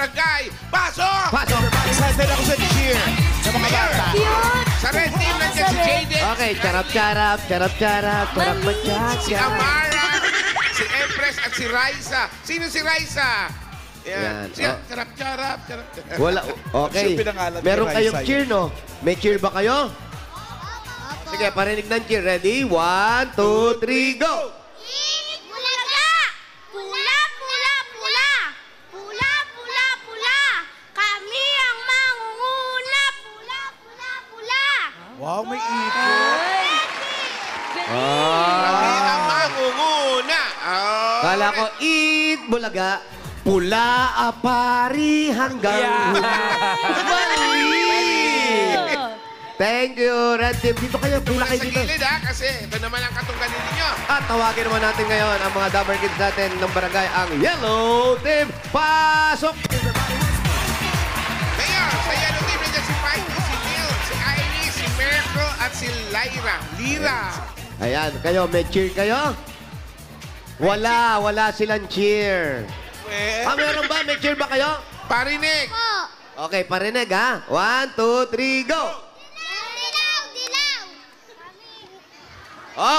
barangay. Pasok! Pasok! Excited ako sa cheer sa mga bata. Sa red team, nandiyan si Jaden. Okay, charap-charap, charap-charap, charap-charap. Si Amara, si Empress at si Raisa. Sino si Raisa? Yan. Siya, charap-charap, charap-charap. Wala. Okay. Siya pinangalan ni Meron Raisa kayong yun. cheer, no? May cheer ba kayo? Sige, parinig ng cheer. Ready? 1, 2, 3, go! Bulaga! Pula, pula, pula! Pula, pula, pula! Kami ang mangunguna! Pula, pula, pula! Wow, may ikot. Kami ang mangunguna. Kala ko, eat, bulaga, pula, apari, hanggang mali! Thank you, Red Team. Dito kayo, pula Sa kayo dito. gilid ha, kasi ito naman ang katunggalin ninyo. At tawagin naman natin ngayon ang mga Dabber Kids natin ng barangay, ang Yellow Team. Pasok! Mayor, sa yellow team nandiyan si Fighty, si Neil, si Iris, si Miracle at si Lira. Ayan, kayo, may cheer kayo? Wala silang cheer. Meron ba? May cheer ba kayo? Parinig. Okay, parinig ha. 1, 2, 3, go! Dilaw, dilaw!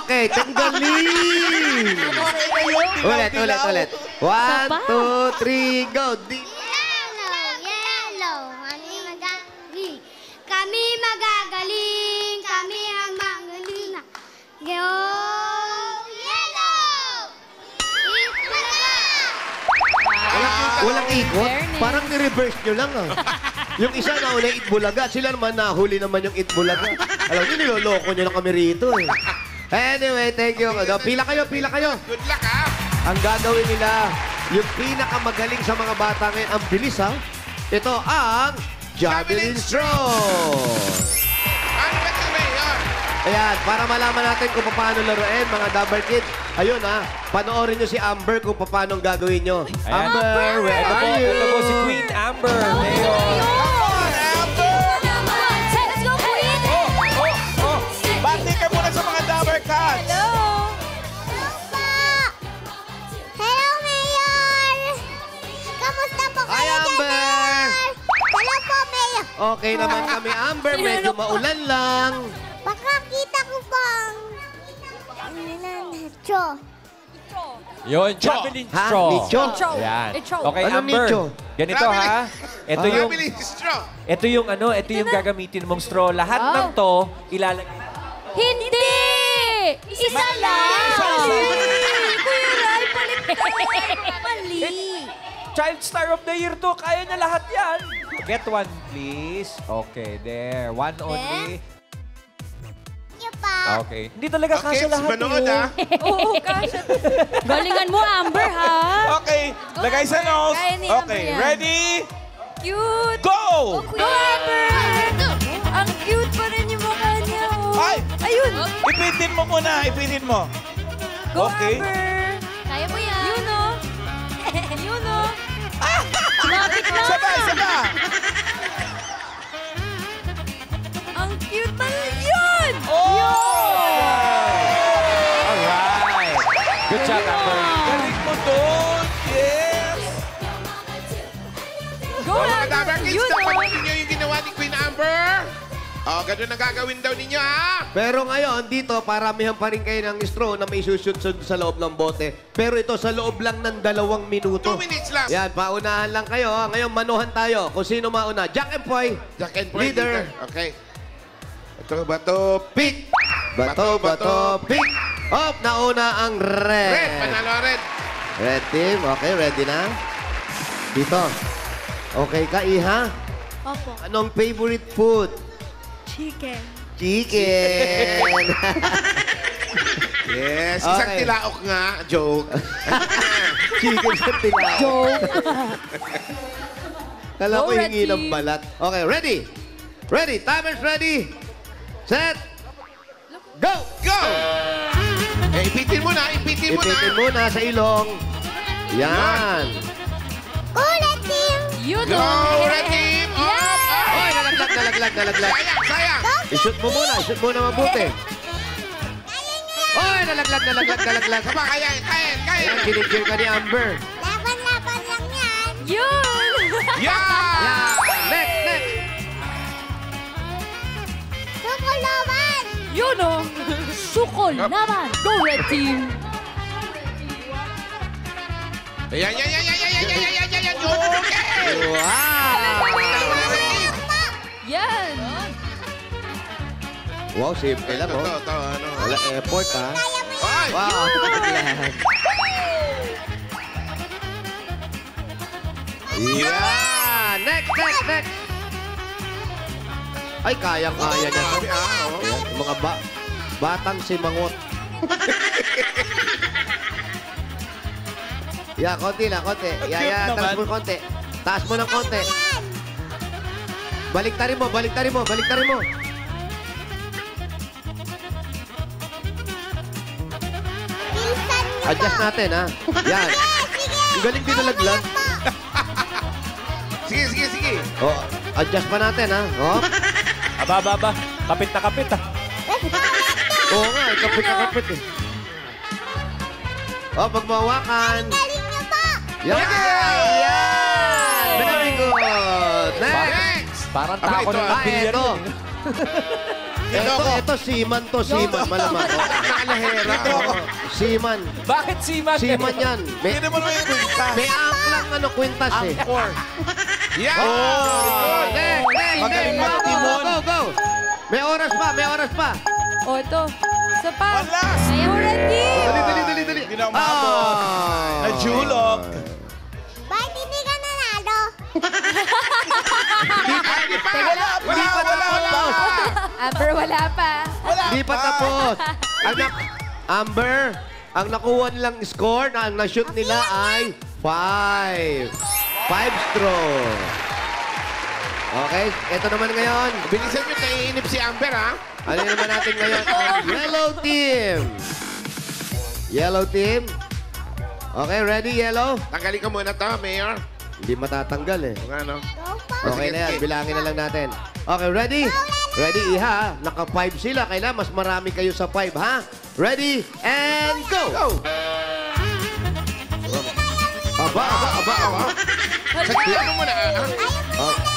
Okay, tanggalin! Ulit. 1, 2, 3, go! Yellow, yellow! Kami magagaling! Kami ang magaling! Go! Yellow! Bulaga! Walang ikot. Parang ni-reverse nyo lang ah. Yung isa na una Itbulaga, sila naman nahuli naman yung Itbulaga. Alam niyo, niloloko nyo na kami rito eh. Anyway, thank you. Pila kayo. Good luck ha. Ang gagawin nila, yung pinakamagaling sa mga bata ngayon, ang bilis ha. Ito ang Javelin Straw. Ano ba ito, Mayor? Ayan, para malaman natin kung paano laruin, mga Dabber Kids. Ayun ha, panoorin nyo si Amber kung paano gagawin nyo. Ayan. Amber, where Ito po, are you? ito po si Queen Amber. Mayor. Let's go, Queen! Bati ka muna sa mga Dabber Cats. Hello, Mayor! Kamusta po Hi, kayo dyan, Amber! Mayor? Hello po, Mayor! Okay naman kami, Amber. Medyo maulan lang. Baka kita ko pang... Cho. Yun, Javelin Ha? Straw. Nicho? Ayan. Okay, Ano Amber. nicho? Ganito ha. Ito yung Javelin straw. ito yung gagamitin mong straw. Lahat ng to ilalagay. Hindi! Isa lang! Kuya Ray, palit tayo! Mali! Child Star of the Year to. Kaya niya lahat yan. Get one, please. Okay, there. One only. Yung pa. Okay. Hindi talaga Okay, kasya lahat. manood ha. Oo, kasha. Galingan mo, Amber, ha? Okay, lagay sa nose. Kaya ni Amber Okay, yan. ready? Cute! Go! Go, Amber! Ang cute pa rin yung mukha niya, oh. Ay! Ayun! Ipitin mo muna, ipitin mo. Go, Okay. Amber! Kaya mo yan. Yun, oh. Yun, oh. Lapit na. Sabay. Ang cute pa rin yun! Alright. Good job, Amber. Galing mo doon. Yes. Go, Mga Amber! Dabber Kids, Yun, dapat oh. ninyo yung ginawa ni Queen Amber. Ganun ang gagawin daw ninyo ha. Pero ngayon, dito, paramihan pa rin kayo ng straw na may sushoot sa loob ng bote. Pero ito, sa loob lang ng 2 minuto. 2 minutes lang. Yan, paunahan lang kayo. Ngayon, manuhan tayo. Kung sino mauna. Jack and Poy. Jack and Poy, Leader. Okay. Bato, pick. Bato, pick. Up, nauna ang red. Red, panalo ang red. Red team, okay, ready na? Dito. Okay ka, Iha? Opo. Anong favorite food? Chicken. Chicken. Yes, isang Okay. tilaok nga. Joke. Chicken sa tilaw. Joke. Kala ko Go, hingi Red ng team. balat. Okay, ready? Ready, timer's ready. Set. Go! Go! Ipitin mo na. Ipitin muna sa ilong. Yan. Ulit, team! Yun, Go, oh. red team! Up! Oy, nalaglag. Sayang! I-shoot mo muna mabuti. Oy, nalaglag. Saba, kaya. Ayan, kinikil ka ni Amber. Laban lang yan! Yun! no? Sukol naman. Go Red Team. Ayan. Okay! Wow! Yan. Wow, simple lang, oh. Ito, ano. Wala effort, ha? Ay! Wow! Yeah! Next! Ay, kayang-kaya niya to. Ayan, yung mga batang simangot. Yeah, konti lang, konti. Yeah, taas mo konti. Taas mo ng konti. Baliktarin mo. Adjust natin, ha? Yan. Ang galing din nalaglag. Sige. Oh, adjust pa natin, ha? Oh. Aba. Kapit na kapit, ah. Oo nga, kapit na kapit, eh. Oh, pag mawakan. Yan! Very good! Next! Parang Aba, tako ito, ng ah. billiard. Ito. Ito ako. Ito, seaman to, malamang. Nakalahera. Seaman. Bakit siman? Seaman yan. May, Hindi mo naman yung kwintas. may angklang kwintas, eh. Angkor. Yan! Oh! Next! Magaling Go, magtimon. Go! May oras pa. O, ito. Isa pa. One last. Go Red Team. Dali. Hindi na umabot. Najulok. Bakit hindi ka nanalo? Wala pa! Amber, wala pa. Di pa tapos. Amber, ang nakuha nilang score na ang na-shoot nila ay 5. 5 straw. Okay, ito naman ngayon. Bilisan nyo, naiinip si Amber, ha? Ano naman natin ngayon? Ang Yellow Team. Yellow Team. Okay, ready, Yellow? Tanggalin ko muna to, Mayor. Hindi matatanggal, eh. Kung ano. Okay na yan, bilangin na lang natin. Okay, ready? Ready, Iha. Naka-5 sila. Kailangan mas marami kayo sa 5, ha? Ready, and go! Go! Aba. Sige, ano muna, ha?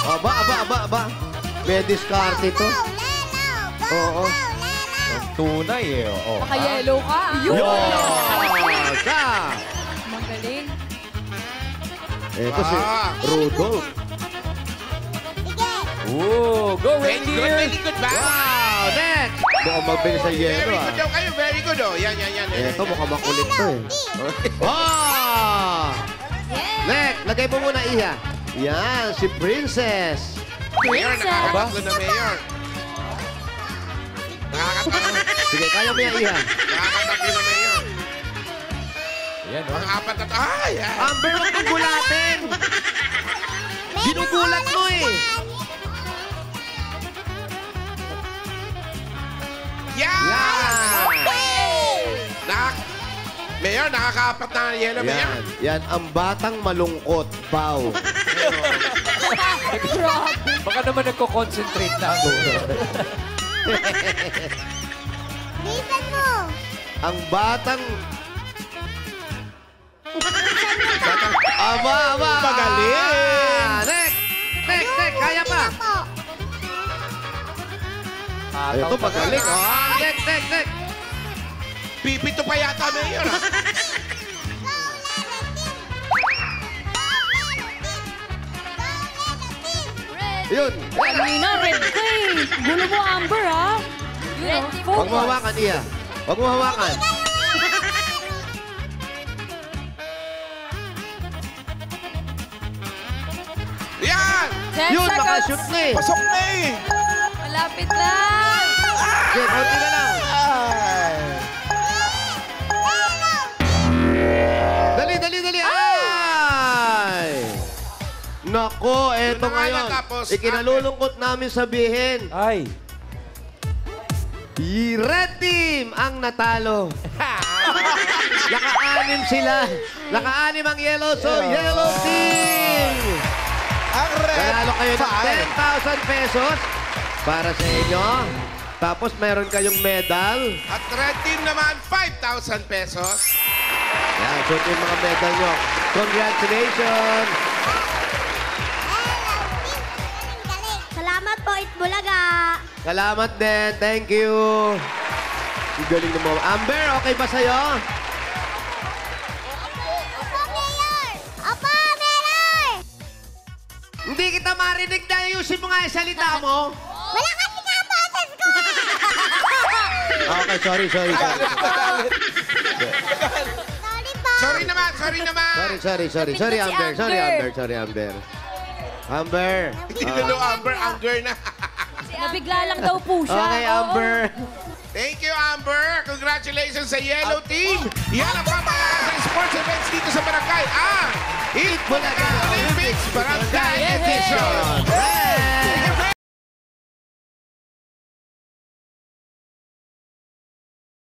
Aba. May diskarte to. Oo. Tunay, eh. Oh. Naka-yellow ka. Yun. Sa! Magaling. Ito si Ah. Rudolph. Ooh, go Red Team. Very good ba? Wow, next! Mukhang mabilis sa Very yelo, good daw kayo, very good, oh. Yan. Ito, mukhang makulit to, eh. Wow! Next, lagay mo muna, Iha. Yan, si Princess. Mayor, nakakatatlo na, Mayor. Nakakatatlo. Sige, kaya mo yan, Iha. Nakakatatlo na, Mayor. Ayan, oh. Mga apat na to. Ay, ay. Amber, huwag mong gulatin. Ginugulat mo, eh. Yan! Yan! Mayor, nakakaapat na yellow, Mayor. Yan, ang batang malungkot, Bao. Baka naman nagko-concentrate na ako. Bisan mo. Ang batang... Aba. Magaling. Next. Kaya pa. Ito, magaling. Oh, next. Pipito pa yata, Mayor. ah. Yun. Kanina, Red Team. Gulo mo, Amber, ha? Red Team. Huwag mo hawakan, Iya. Huwag mo hawakan. Yan! 10 Yun, seconds. nakashoot na eh. Pasok na eh. Malapit lang. Okay, konti na lang. Ay. Dali. Ay! Nako, eto Yun na nga ngayon. natapos. Ikinalulungkot namin sabihin, Ay. Red Team ang natalo. Naka-anim sila. Naka-anim ang yellow, so Yellow Team! Ang red. Nanalo kayo ng 5. 10,000 pesos para sa inyo. Tapos meron kayong medal. At red team naman, 5,000 pesos. Yan, suot yung mga medal nyo. Congratulations! Salamat po, Itbulaga. Salamat din. Thank you. Ang galing ng mga... Amber, okay ba sa'yo? Opo, Mayor! Opo, Mayor! Hindi kita marinig na ayusin mo nga yung salita mo. Wala kasi nga ang boses ko! Okay, sorry. Sorry po. Sorry naman, sorry naman. Sorry, si Amber. Sorry, Amber. Amber. Sorry, Amber. Amber. Hindi na daw Amber, anger na. Nabigla lang daw po siya. Okay, Oo. Amber. Thank you, Amber. Congratulations sa Yellow Team. Yan ang pamahalaga sa sports events dito sa Barangay. Ang Eat Bulaga Olympics Barangay Edition.